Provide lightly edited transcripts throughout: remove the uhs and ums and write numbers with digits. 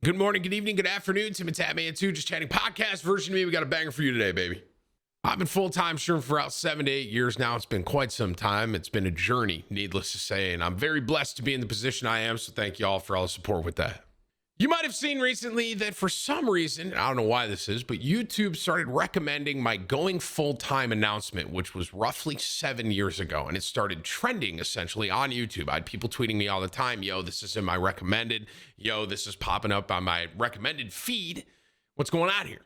Good morning, good evening, good afternoon. Timthetatman 2, just chatting podcast version of me. We got a banger for you today, baby. I've been full-time streaming for about 7 to 8 years now. It's been quite some time. It's been a journey, needless to say, and I'm very blessed to be in the position I am, so thank you all for all the support with that. You might have seen recently that for some reason, I don't know why this is, but YouTube started recommending my going full-time announcement, which was roughly 7 years ago, and it started trending essentially on YouTube. I had people tweeting me all the time, yo, this is in my recommended, yo, this is popping up on my recommended feed. What's going on here?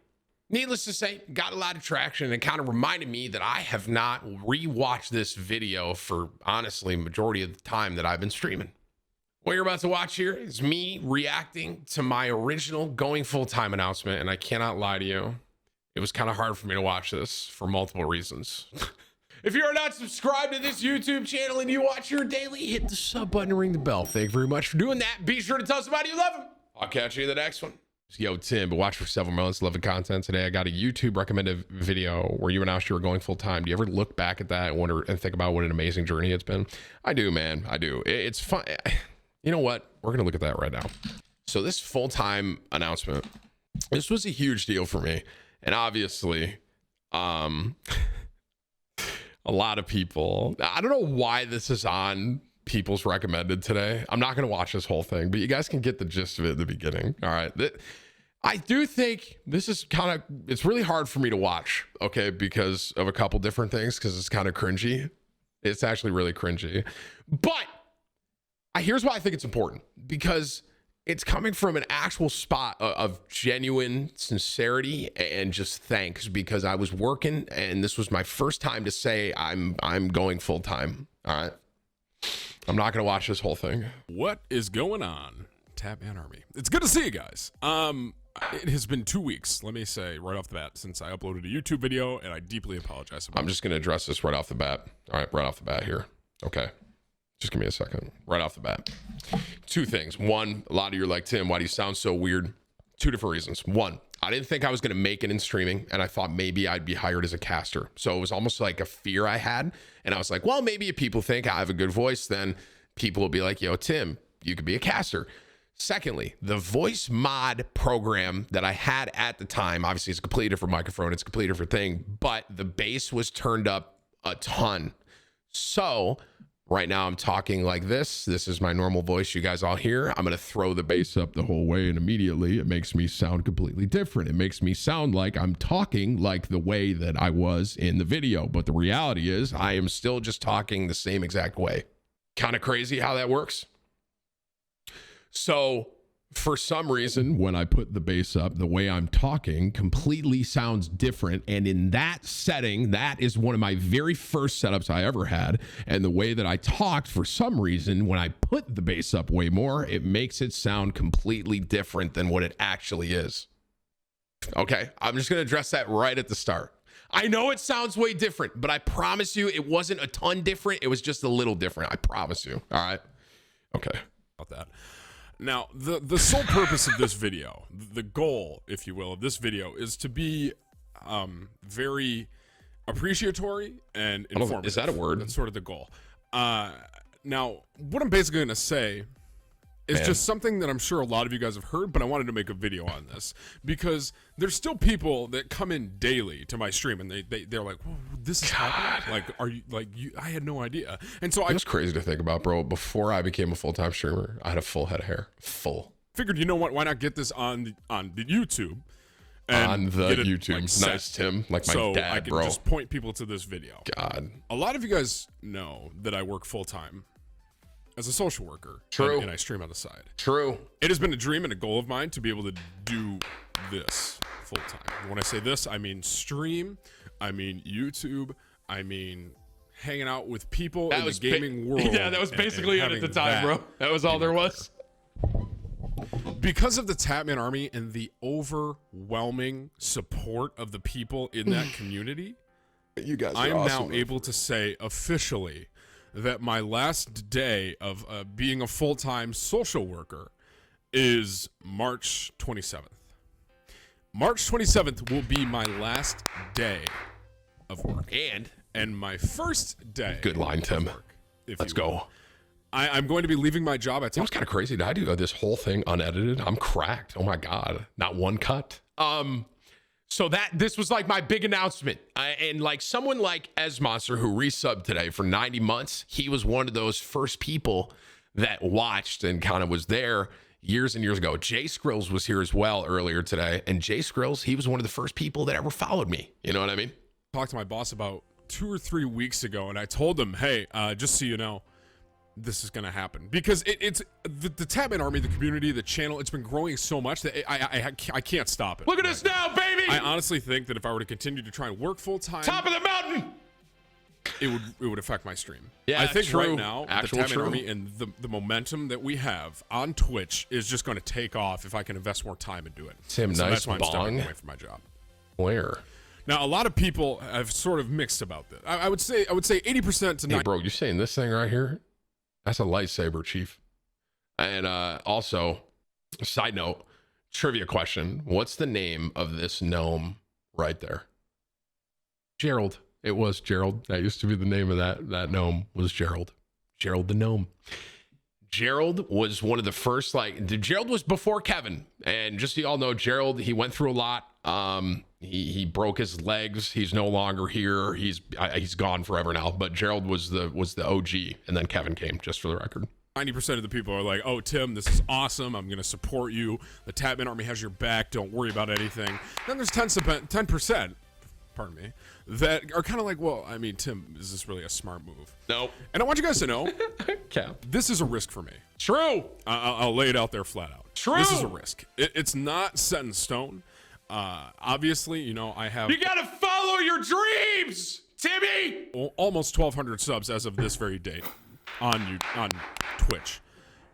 Needless to say, got a lot of traction, and it kind of reminded me that I have not rewatched this video for, honestly, majority of the time that I've been streaming. What you're about to watch here is me reacting to my original going full-time announcement, and I cannot lie to you, it was kind of hard for me to watch this for multiple reasons. If you are not subscribed to this YouTube channel and you watch here daily, hit the sub button and ring the bell. Thank you very much for doing that. Be sure to tell somebody you love them. I'll catch you in the next one. Yo, Tim, but watch for several months. Love the content today. I got a YouTube recommended video where you announced you were going full time. Do you ever look back at that and wonder and think about what an amazing journey it's been? I do, man. I do. It's fun. You know what? We're going to look at that right now. So this full-time announcement, this was a huge deal for me. And obviously, a lot of people, I don't know why this is on people's recommended today. I'm not going to watch this whole thing, but you guys can get the gist of it at the beginning. All right. I do think this is it's really hard for me to watch, okay, because of a couple different things, because it's kind of cringy. It's actually really cringy. But here's why I think it's important, because it's coming from an actual spot of genuine sincerity and just thanks, because I was working and this was my first time to say I'm going full time. All right. I'm not going to watch this whole thing. What is going on, Tapman Army? It's good to see you guys. It has been 2 weeks, let me say right off the bat, since I uploaded a YouTube video, and I deeply apologize about it. I'm just going to address this right off the bat. All right, right off the bat here. Okay. Just give me a second. Right off the bat. Two things. One, a lot of you are like, Tim, why do you sound so weird? Two different reasons. One, I didn't think I was going to make it in streaming, and I thought maybe I'd be hired as a caster. So it was almost like a fear I had. And I was like, well, maybe if people think I have a good voice, then people will be like, yo, Tim, you could be a caster. Secondly, the voice mod program that I had at the time, obviously it's a completely different microphone, it's a completely different thing, but the bass was turned up a ton. So right now I'm talking like this. This is my normal voice you guys all hear. I'm going to throw the bass up the whole way, and immediately it makes me sound completely different. It makes me sound like I'm talking like the way that I was in the video. But the reality is I am still just talking the same exact way. Kind of crazy how that works. So for some reason, when I put the bass up, the way I'm talking completely sounds different. And in that setting, that is one of my very first setups I ever had. And the way that I talked, for some reason, when I put the bass up way more, it makes it sound completely different than what it actually is. Okay, I'm just going to address that right at the start. I know it sounds way different, but I promise you it wasn't a ton different. It was just a little different. I promise you. All right. Okay. About that. Now, the sole purpose of this video, the goal, if you will, of this video is to be very appreciatory and informative. Is that a word? That's sort of the goal. Now, what I'm basically going to say is just something that I'm sure a lot of you guys have heard, but I wanted to make a video on this because there's still people that come in daily to my stream and they're like, whoa, this is happening? Like, are you like you? I had no idea. And so it's crazy to think about, bro. Before I became a full-time streamer, I had a full head of hair, full. Figured, you know what? Why not get this on the YouTube? And on the YouTube, like, nice, Tim, like my so dad, I can bro. Just point people to this video. God, a lot of you guys know that I work full-time as a social worker. True. And I stream on the side. True. It has been a dream and a goal of mine to be able to do this full time. When I say this, I mean stream, I mean YouTube, I mean hanging out with people in the gaming world. Yeah, that was basically it at the time, bro. That was all there was. Because of the Tapman Army and the overwhelming support of the people in that community, you guys are I am awesome, now able to say officially that my last day of being a full-time social worker is March 27th. March 27th will be my last day of work. And my first day. Good line, Tim. Work, Let's go. I'm going to be leaving my job at It was kind of crazy. Did I do this whole thing unedited? I'm cracked. Oh my God. Not one cut. So this was like my big announcement. And like someone like Ez Monster who resubbed today for 90 months, he was one of those first people that watched and kind of was there years and years ago. Jay Skrills was here as well earlier today. And Jay Skrills, he was one of the first people that ever followed me. You know what I mean? Talked to my boss about 2 or 3 weeks ago, and I told him, hey, just so you know, this is going to happen. Because it's the Tatman Army, the community, the channel, it's been growing so much that I can't stop it. Look at us now, baby! I honestly think that if I were to continue to try and work full time, Top of the mountain! It would affect my stream. Yeah, I think true. right now, Actual the Tatman true. Army and the momentum that we have on Twitch is just going to take off if I can invest more time and do it. Tim, so nice that's why I'm stepping bong. away from my job. Where? Now, a lot of people have sort of mixed about this. I would say 80% to 90%. Hey, bro, you saying this thing right here? That's a lightsaber, Chief. And also, side note, trivia question. What's the name of this gnome right there? Gerald. It was Gerald. That used to be the name of that gnome was Gerald. Gerald the gnome. Gerald was one of the first, Gerald was before Kevin. And just so y'all know, Gerald, he went through a lot. He broke his legs. He's no longer here. He's gone forever now. But Gerald was the OG, and then Kevin came, just for the record. 90% of the people are like, oh, Tim, this is awesome. I'm going to support you. The Tatman Army has your back. Don't worry about anything. Then there's 10%, pardon me, that are kind of like, well, I mean, Tim, is this really a smart move? Nope. And I want you guys to know, Cap. this is a risk for me. True. I'll lay it out there flat out. True. This is a risk. It's not set in stone. Obviously, you know, I have You gotta follow your dreams, Timmy. almost 1,200 subs as of this very date on Twitch,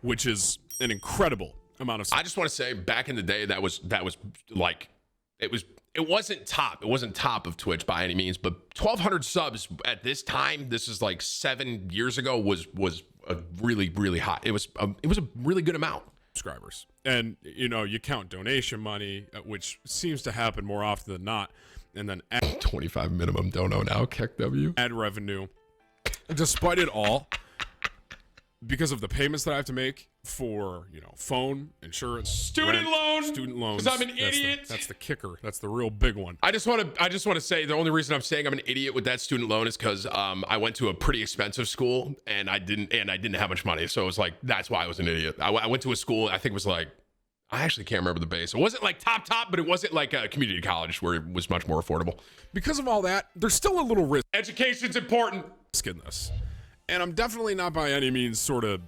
which is an incredible amount of subs. I just want to say, back in the day, that was like, it wasn't top. It wasn't top of Twitch by any means, but 1,200 subs at this time, this is like 7 years ago, was a really, really hot. It was a really good amount. Subscribers. And, you know, you count donation money, which seems to happen more often than not, and then 25 minimum dono now, Keck W. ad revenue. Despite it all, because of the payments that I have to make for, you know, phone, insurance, Student loans. because I'm an idiot. That's the kicker. That's the real big one. I just want to say the only reason I'm saying I'm an idiot with that student loan is because I went to a pretty expensive school and I didn't have much money, so it was like that's why I was an idiot. I went to a school, I think it was like, I actually can't remember the base. It wasn't like top, but it wasn't like a community college where it was much more affordable. Because of all that, there's still a little risk Education's important. in this. And I'm definitely not by any means sort of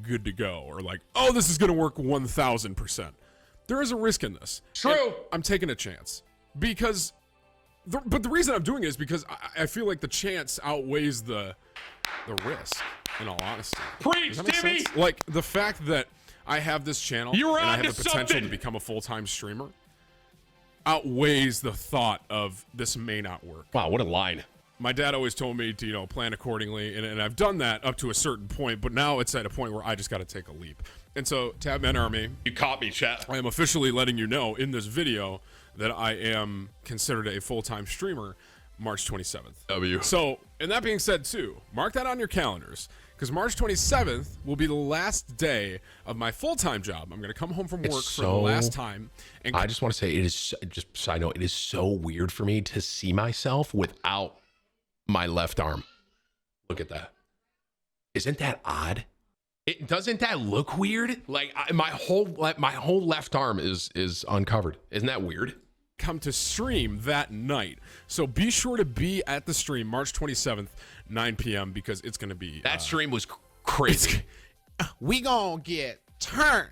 good to go or like, oh, this is going to work 1,000%. There is a risk in this. True. And I'm taking a chance because, but the reason I'm doing it is because I feel like the chance outweighs the risk, in all honesty. Preach, Does that make Timmy. sense? Like the fact that I have this channel You were and I have onto the potential something. to become a full-time streamer outweighs the thought of this may not work. Wow, what a line. My dad always told me to, you know, plan accordingly, and I've done that up to a certain point, but now it's at a point where I just got to take a leap. And so, Tatman Army, You caught me, chat. I am officially letting you know in this video that I am considered a full-time streamer March 27th. W. So, and that being said, too, mark that on your calendars, because March 27th will be the last day of my full-time job. I'm going to come home from work for the last time. And I just want to say, it is just side note, it is so weird for me to see myself without my left arm. Look at that. Isn't that odd? Doesn't that look weird? Like my whole left arm is uncovered. Isn't that weird? come to stream that night. So be sure to be at the stream March 27th, 9 p.m. because it's going to be... That stream was crazy. We gonna get turned.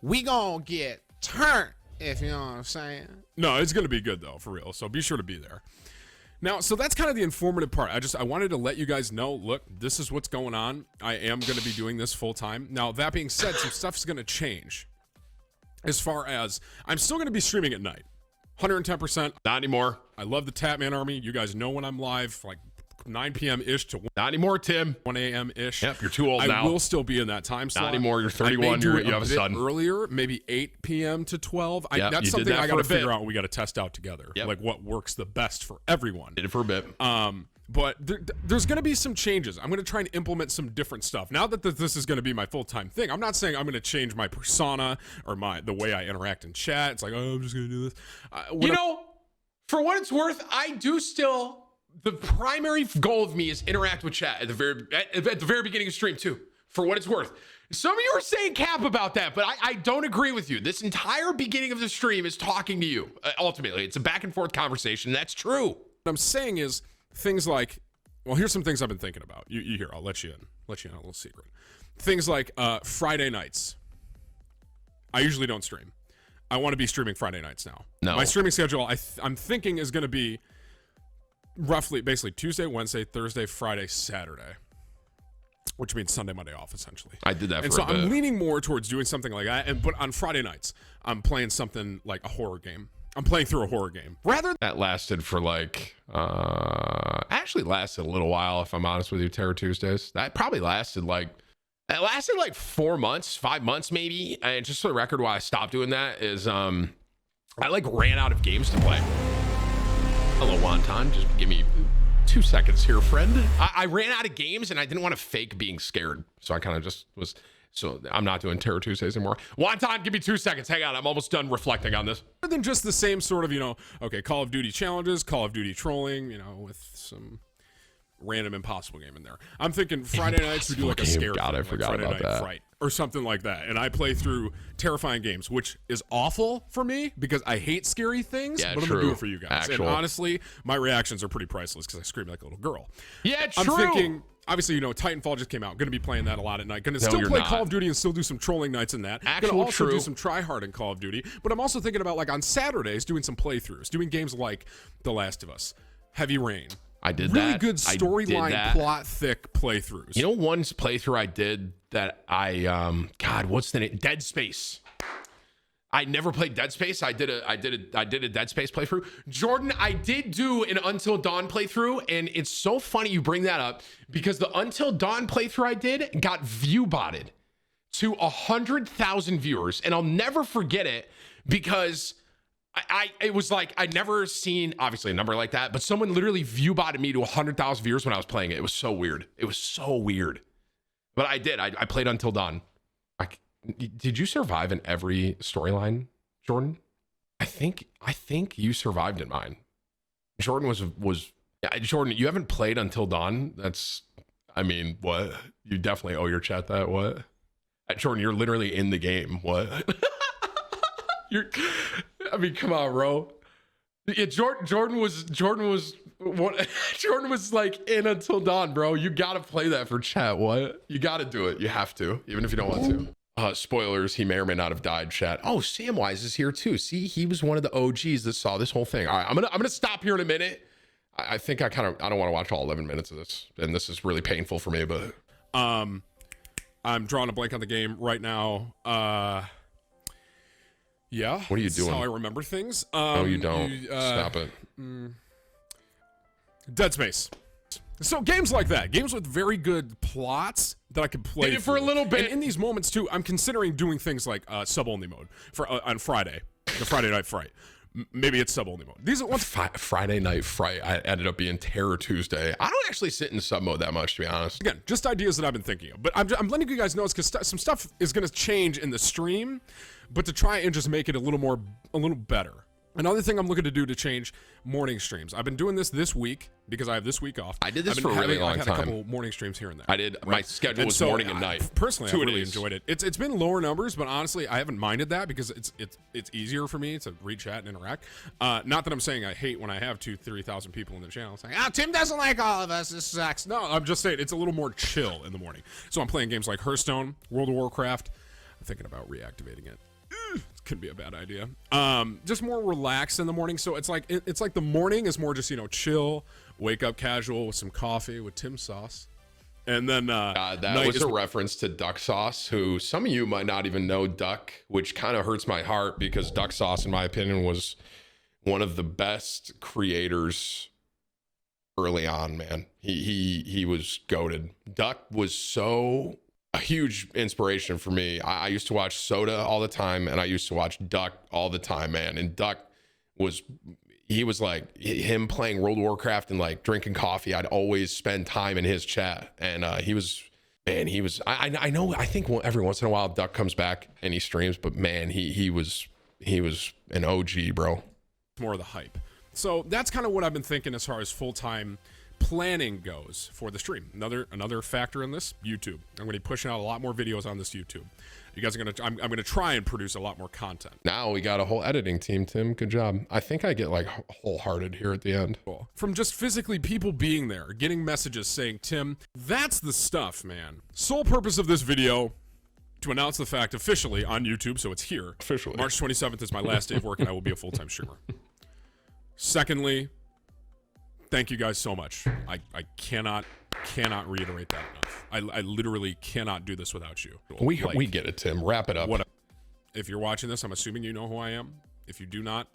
We gonna get turned, if you know what I'm saying. No, it's going to be good, though, for real. So be sure to be there. Now, so that's kind of the informative part. I wanted to let you guys know, look, this is what's going on. I am going to be doing this full time. Now, that being said, some stuff's going to change. As far as, I'm still going to be streaming at night. 110%. Not anymore. I love the Tatman Army. You guys know when I'm live, like 9 p.m. ish to Not anymore, Tim. 1 a.m. ish. Yep, you're too old I now. will still be in that time slot. Not anymore. You're 31. I may do it You have a bit son. earlier, maybe 8 p.m. to 12. Yep, That's you did something that I for got to a bit. figure out. We got to test out together, Yep. like what works the best for everyone. Did it for a bit. But there's going to be some changes. I'm going to try and implement some different stuff. Now that this is going to be my full-time thing, I'm not saying I'm going to change my persona or the way I interact in chat. It's like, oh, I'm just going to do this. For what it's worth, I do still. The primary goal of me is interact with chat at the very beginning of stream too. For what it's worth, some of you are saying cap about that, but I don't agree with you. This entire beginning of the stream is talking to you. Ultimately, it's a back and forth conversation. That's true. What I'm saying is things like, well, here's some things I've been thinking about. You hear? I'll let you in a little secret. Things like Friday nights. I usually don't stream. I want to be streaming Friday nights now. No. My streaming schedule, I'm thinking, is going to be roughly, basically Tuesday, Wednesday, Thursday, Friday, Saturday, which means Sunday, Monday off, essentially. I did that and for so a bit. I'm leaning more towards doing something like that. But on Friday nights, I'm playing something like a horror game. I'm playing through a horror game. That lasted for actually lasted a little while, if I'm honest with you, Terror Tuesdays. That probably lasted like 4 months, 5 months maybe. And just for the record, why I stopped doing that is I ran out of games to play. Hello, Wonton. Just give me 2 seconds here, friend. I ran out of games and I didn't want to fake being scared. So I kind of just was. So I'm not doing Terror Tuesdays anymore. Wonton, give me 2 seconds. Hang on. I'm almost done reflecting on this. Other than just the same sort of, Call of Duty challenges, Call of Duty trolling, with some random impossible game in there. I'm thinking Friday nights we do like a scare God, I thing, forgot like Friday about Night that. Fright or something like that. And I play through terrifying games, which is awful for me because I hate scary things, Yeah, but I'm going to true. do it for you guys. Actual. And honestly, my reactions are pretty priceless because I scream like a little girl. Yeah, I'm true. thinking, obviously, Titanfall just came out. Going to be playing that a lot at night. Going to still you're play not. Call of Duty and still do some trolling nights in that. Going Actual to also true. do some try-hard in Call of Duty. But I'm also thinking about, on Saturdays, doing some playthroughs, doing games like The Last of Us, Heavy Rain. I did really that. good I did storyline, that. plot-thick playthroughs. One playthrough I did that God, what's the name? Dead Space. I never played Dead Space. I did a Dead Space playthrough. Jordan, I did do an Until Dawn playthrough, and it's so funny you bring that up because the Until Dawn playthrough I did got view botted to 100,000 viewers, and I'll never forget it because it was like I'd never seen obviously a number like that, but someone literally view botted me to 100,000 viewers when I was playing it. It was so weird. It was so weird, but I did. I played Until Dawn. Did you survive in every storyline, Jordan? I think you survived in mine. Jordan was Jordan, you haven't played Until Dawn. What? You definitely owe your chat that. What? Jordan, you're literally in the game. What? Come on, bro. Yeah, Jordan was like in Until Dawn, bro. You gotta play that for chat. What? You gotta do it. You have to, even if you don't want to. Spoilers, he may or may not have died, chat. Oh, Samwise is here too. See, he was one of the OGs that saw this whole thing. All right, I'm gonna stop here in a minute. I think I don't want to watch all 11 minutes of this, and this is really painful for me. But I'm drawing a blank on the game right now. Yeah. What are you this is doing? how I remember things. no, you don't. Stop it. Dead Space. So games like that, games with very good plots that I could play Did it for a through. little bit. And in these moments too, I'm considering doing things like sub-only mode for on Friday, the Friday Night Fright. Maybe it's sub-only mode. These are Friday Night Fright. I ended up being Terror Tuesday. I don't actually sit in sub mode that much, to be honest. Again, just ideas that I've been thinking of. But I'm letting you guys know because some stuff is going to change in the stream, but to try and just make it a little better. Another thing I'm looking to do to change morning streams. I've been doing this week because I have this week off. I did this for a really long I've had time. a couple morning streams here and there. I did. My schedule was morning and night. Personally, Two I've a really days. enjoyed it. It's been lower numbers, but honestly, I haven't minded that because it's easier for me to read chat and interact. Not that I'm saying I hate when I have 2,000-3,000 people in the channel saying, Tim doesn't like all of us. This sucks. no, I'm just saying it's a little more chill in the morning. So I'm playing games like Hearthstone, World of Warcraft. I'm thinking about reactivating it. Could be a bad idea. Just more relaxed in the morning. So it's like the morning is more just chill, wake up casual with some coffee with Tim sauce, and then That night was is a reference to Duck Sauce, who some of you might not even know Duck, which kind of hurts my heart because Duck Sauce, in my opinion, was one of the best creators early on, man. He was goated. Duck was so a huge inspiration for me. I used to watch Soda all the time, and I used to watch Duck all the time, man. And Duck was like him playing World of Warcraft and like drinking coffee. I'd always spend time in his chat, and he was. I know. I think every once in a while Duck comes back and he streams, but man, he was an OG, bro. More of the hype. So that's kind of what I've been thinking as far as full-time planning goes for the stream. Another factor in this, YouTube. I'm going to be pushing out a lot more videos on this YouTube. You guys are going to, I'm going to try and produce a lot more content. Now we got a whole editing team, Tim. Good job. I think I get like wholehearted here at the end. Cool. From just physically people being there, getting messages saying, Tim, that's the stuff, man. Sole purpose of this video, to announce the fact officially on YouTube, so it's here. Officially. March 27th is my last day of work, and I will be a full-time streamer. Secondly, thank you guys so much. I cannot reiterate that enough. I literally cannot do this without you. We get it, Tim. Wrap it up. If you're watching this, I'm assuming you know who I am. If you do not,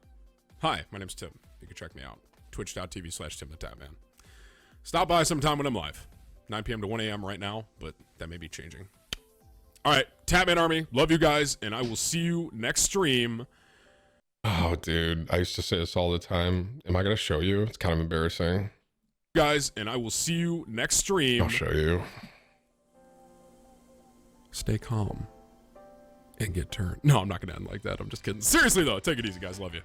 hi, my name's Tim. You can check me out. Twitch.tv/Timthetatman. Stop by sometime when I'm live. 9 p.m. to 1 a.m. right now, but that may be changing. All right, Tatman Army, love you guys, and I will see you next stream. Oh, dude, I used to say this all the time. Am I going to show you? It's kind of embarrassing. Guys, and I will see you next stream. I'll show you. Stay calm and get turned. No, I'm not going to end like that. I'm just kidding. Seriously, though, take it easy, guys. Love you.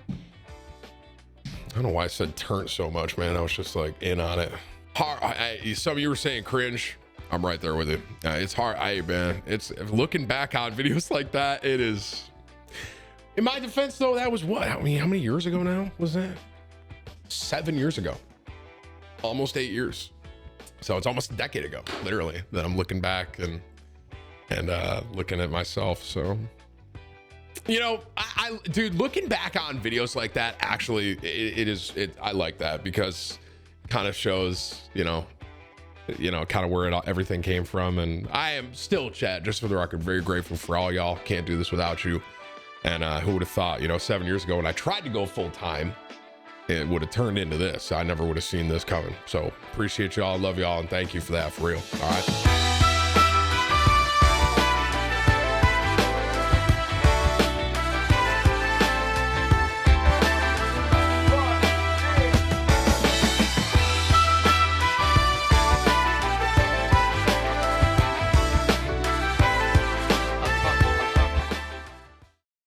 I don't know why I said turn so much, man. I was just like in on it. Some of you were saying cringe. I'm right there with you. It's hard. Man, it's looking back on videos like that. It is. In my defense, though, that was what? I mean, how many years ago now was that? 7 years ago. Almost 8 years. So it's almost a decade ago, literally, that I'm looking back and looking at myself. So, you know, dude, looking back on videos like that, actually, I like that because it kind of shows, you know, kind of where everything came from. And I am still, chat, just for the record, very grateful for all y'all. Can't do this without you. And who would have thought, 7 years ago when I tried to go full time, it would have turned into this. I never would have seen this coming. So appreciate y'all. Love y'all. And thank you for that, for real. All right.